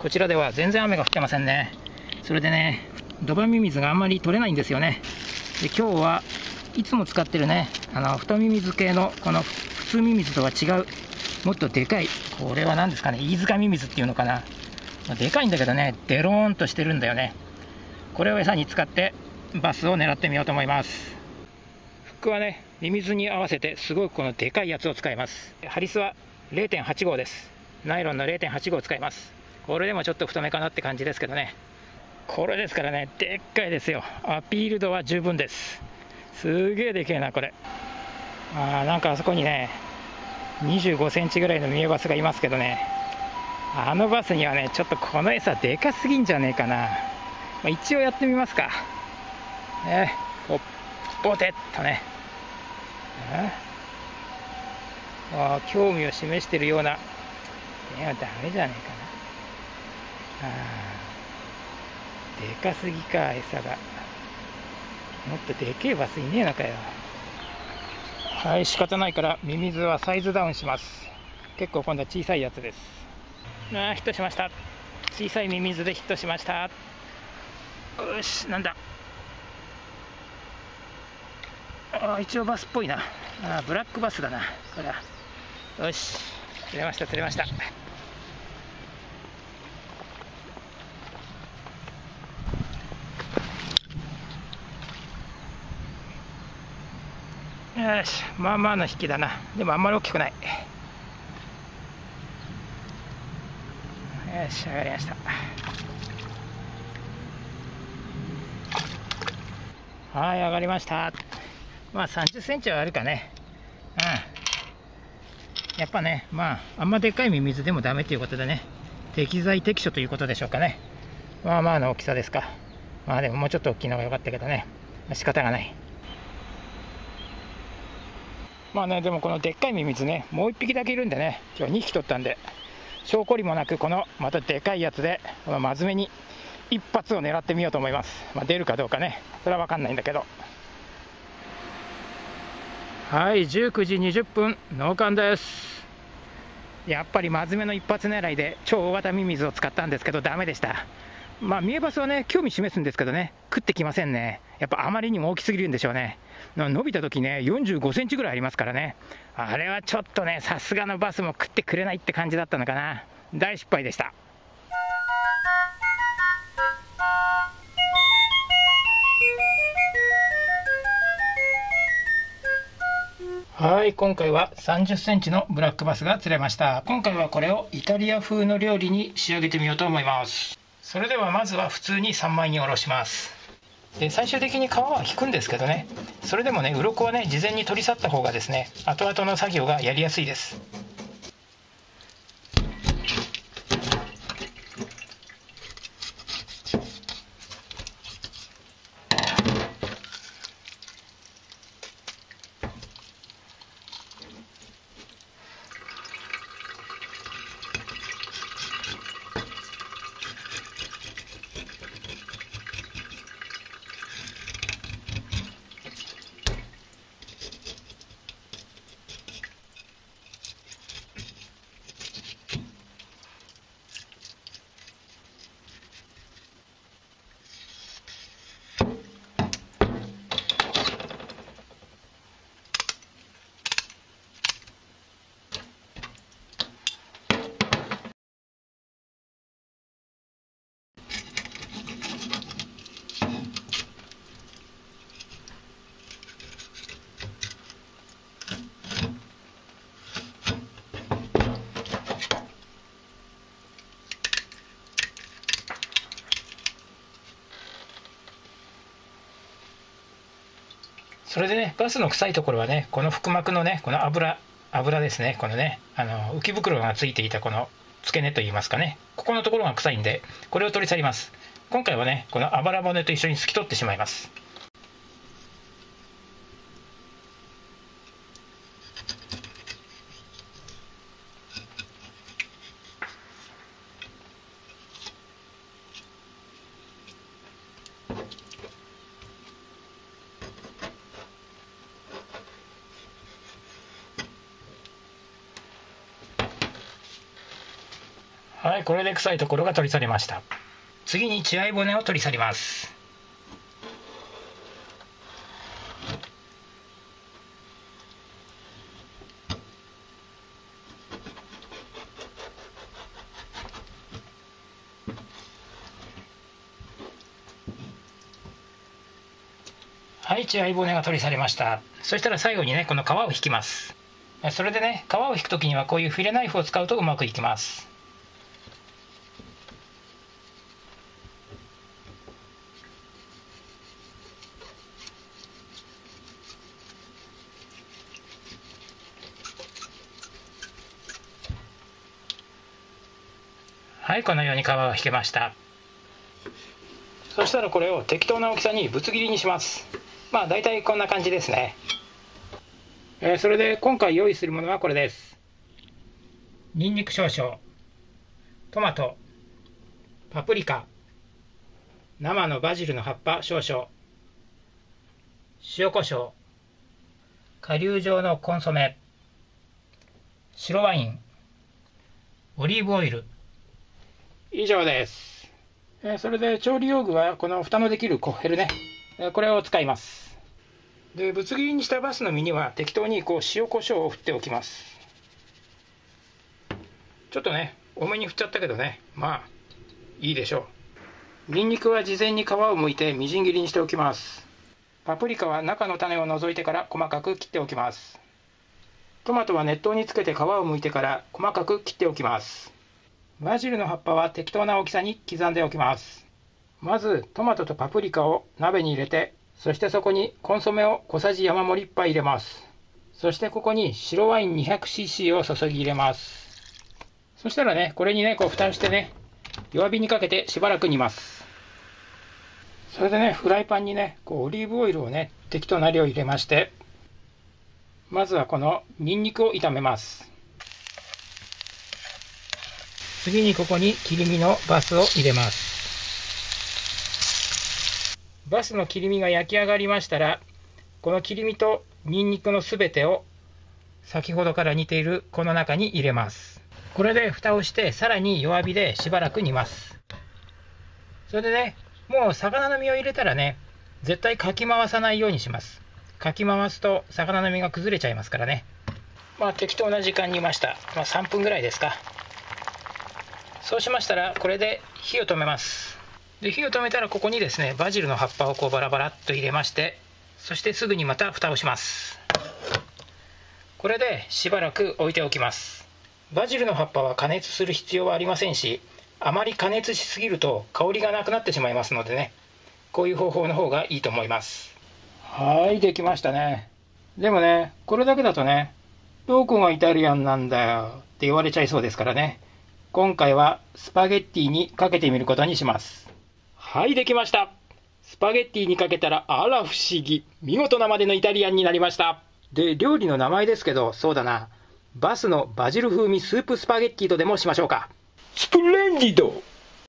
こちらでは全然雨が降ってませんね。それでね、ドバミミズがあんまり取れないんですよね。で、今日はいつも使ってるね、太ミミズ系のこの普通ミミズとは違う、もっとでかい、これは何ですかね、飯塚ミミズっていうのかな。でかいんだけどね、デローンとしてるんだよね。これを餌に使ってバスを狙ってみようと思います。フックはね、ミミズに合わせてすごくこのでかいやつを使います。ハリスは 0.8 号です。ナイロンの 0.8 号を使います。これでもちょっと太めかなって感じですけどね。これですからね、でっかいですよ。アピール度は十分です。すげえでけえな、これ。なんかあそこにね、25センチぐらいのミエバスがいますけどね、あのバスにはね、ちょっとこの餌でかすぎんじゃねえかな。一応やってみますか。ポテッとね。興味を示しているような。ダメじゃねえかな。でかすぎか、餌が。もっとでけえバスいねえのかよ。はい、仕方ないからミミズはサイズダウンします。結構今度は小さいやつです。ヒットしました。小さいミミズでヒットしました。よし、なんだ。一応バスっぽいな。ブラックバスだな、これは。よし、釣れました、釣れました。よし、まあまあの引きだな。でもあんまり大きくない。よし、上がりました。はい、上がりました。30センチはあるかね。やっぱね、あんまでっかいミミズでもダメということでね、適材適所ということでしょうかね。まあまあの大きさですか。でももうちょっと大きいのが良かったけどね、仕方がない。でもこのでっかいミミズね、もう1匹だけいるんでね、今日2匹取ったんで、証拠りもなくこのまたでかいやつで、この真面目に一発を狙ってみようと思います。出るかどうかね、それは分かんないんだけど。はい、19時20分、納棺です。やっぱり真面目の一発狙いで超大型ミミズを使ったんですけどダメでした。ミエバスはね、興味示すんですけどね、食ってきませんね。やっぱあまりにも大きすぎるんでしょうね。伸びた時ね、45センチぐらいありますからね。あれはちょっとね、さすがのバスも食ってくれないって感じだったのかな。大失敗でした。はい、今回は30センチのブラックバスが釣れました。今回はこれをイタリア風の料理に仕上げてみようと思います。それではまずは普通に三枚におろします。で、最終的に皮は引くんですけどね、それでもね、鱗はね、事前に取り去った方がですね、後々の作業がやりやすいです。それでね、バスの臭いところはね、この腹膜のね、この油ですね、このね、浮き袋がついていたこの付け根といいますかね、ここのところが臭いんで、これを取り去ります。今回はね、このあばら骨と一緒に透き取ってしまいます。はい、これで臭いところが取り去りました。次に血合い骨を取り去ります。はい、血合い骨が取り去りました。そしたら最後にね、この皮を引きます。それでね、皮を引くときにはこういうフィレナイフを使うとうまくいきます。はい、このように皮が引けました。そしたらこれを適当な大きさにぶつ切りにします。まあ大体こんな感じですね。それで今回用意するものはこれです。にんにく少々、トマト、パプリカ、生のバジルの葉っぱ少々、塩コショウ、顆粒状のコンソメ、白ワイン、オリーブオイル、以上です。それで調理用具はこの蓋のできるコッヘルね、これを使います。で、ぶつ切りにしたバスの実には適当にこう塩コショウを振っておきます。ちょっとね多めに振っちゃったけどね、まあいいでしょう。にんにくは事前に皮を剥いてみじん切りにしておきます。パプリカは中の種を除いてから細かく切っておきます。トマトは熱湯につけて皮を剥いてから細かく切っておきます。バジルの葉っぱは適当な大きさに刻んでおきます。まずトマトとパプリカを鍋に入れて、そしてそこにコンソメを小さじ山盛り1杯入れます。そしてここに白ワイン 200cc を注ぎ入れます。そしたらね、これにねこう蓋をしてね、弱火にかけてしばらく煮ます。それでね、フライパンにねこうオリーブオイルをね適当な量入れまして、まずはこのニンニクを炒めます。次にここに切り身のバスを入れます。バスの切り身が焼き上がりましたら、この切り身とニンニクのすべてを先ほどから煮ているこの中に入れます。これで蓋をしてさらに弱火でしばらく煮ます。それでね、もう魚の身を入れたらね、絶対かき回さないようにします。かき回すと魚の身が崩れちゃいますからね。まあ適当な時間煮ました。3分ぐらいですか。そうしましたらこれで火を止めます。で、火を止めたらここにですねバジルの葉っぱをこうバラバラっと入れまして、そしてすぐにまた蓋をします。これでしばらく置いておきます。バジルの葉っぱは加熱する必要はありませんし、あまり加熱しすぎると香りがなくなってしまいますのでね、こういう方法の方がいいと思います。はい、できましたね。でもね、これだけだとね、どこがイタリアンなんだよって言われちゃいそうですからね、今回はスパゲッティにかけてみることにします。はい、できました。スパゲッティにかけたら、あら不思議、見事なまでのイタリアンになりました。で、料理の名前ですけど、そうだな、バスのバジル風味スープスパゲッティとでもしましょうか。スプレンディド。